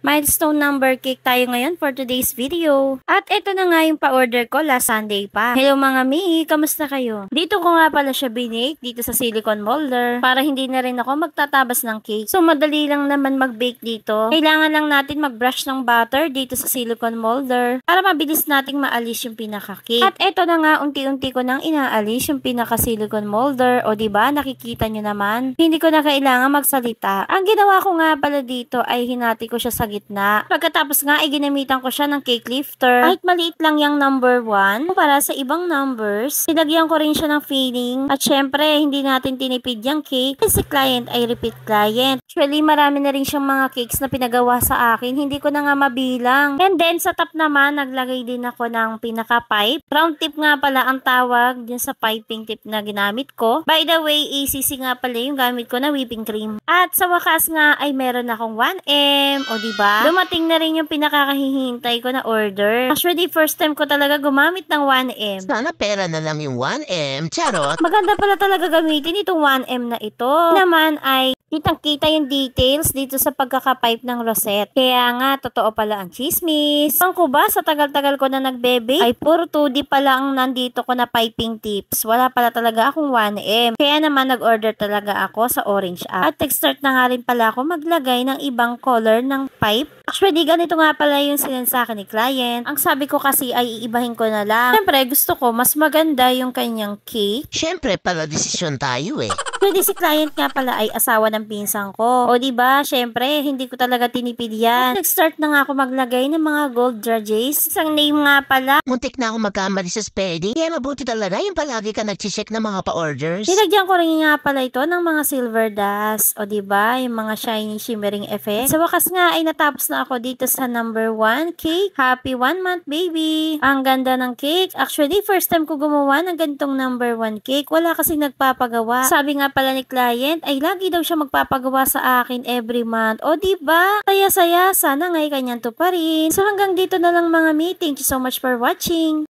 Milestone number cake tayo ngayon for today's video. At ito na nga yung pa-order ko last Sunday pa. Hello mga mi, kamusta kayo? Dito ko nga pala siya binake dito sa silicone molder para hindi na rin ako magtatabas ng cake. So madali lang naman mag-bake dito. Kailangan lang natin mag-brush ng butter dito sa silicone molder para mabilis nating maalis yung pinaka-cake. At ito na nga, unti-unti ko nang inaalis yung pinaka-silicone molder. O diba, nakikita nyo naman, hindi ko na kailangan magsalita. Ang ginawa ko nga pala dito ay hinati ko siya sa gitna. Pagkatapos nga ay ginamitan ko siya ng cake lifter. Kahit maliit lang yung number 1 para sa ibang numbers, sinagyan ko rin siya ng filling. At syempre, hindi natin tinipid yung cake kasi si client ay repeat client. Actually, marami na rin siyang mga cakes na pinagawa sa akin. Hindi ko na nga mabilang. And then, sa top naman, naglagay din ako ng pinaka-pipe. Round tip nga pala ang tawag dyan sa piping tip na ginamit ko. By the way, ACC nga pala yung gamit ko na whipping cream. At sa wakas nga ay meron akong 1M. O diba? Dumating na rin yung pinakakahihintay ko na order. Actually, first time ko talaga gumamit ng 1M. Sana pera na lang yung 1M, charot! Maganda pala talaga gamitin itong 1M na ito. Naman ay kitang-kita yung details dito sa pagkakapipe ng rosette. Kaya nga, totoo pala ang chismis. Ang ko ba, sa tagal-tagal ko na nagbebe, ay puro 2D pala ang nandito ko na piping tips. Wala pala talaga akong 1M. Kaya naman nag-order talaga ako sa Orange app. At nag-start na nga rin pala ako maglagay ng ibang color ng pipe. Actually, ganito nga pala yung sinend sa akin ni client. Ang sabi ko kasi ay iibahin ko na lang. Siyempre, gusto ko mas maganda yung kanyang cake. Siyempre, pala desisyon tayo eh. Pwede si client nga pala ay asawa ng pinsan ko. O diba, syempre, hindi ko talaga tinipid yan. Nag-start na nga ako maglagay ng mga gold judges. Isang name nga pala. Muntik na ako magkamali sa spelling. Kaya mabuti talaga yung palagi ka nag-check ng mga pa-orders. Nilagyan ko rin nga pala ito ng mga silver dust. O diba, yung mga shiny shimmering effect. Sa wakas nga ay natapos na ako dito sa number 1 cake. Happy 1 month baby. Ang ganda ng cake. Actually, first time ko gumawa ng ganitong number 1 cake. Wala kasi nagpapagawa. Sabi nga pala ni client ay lagi daw siya magpapagawa sa akin every month. O diba? Saya-saya. Sana nga'y kanyang tuparin. So hanggang dito na lang mga mi. Thank you so much for watching.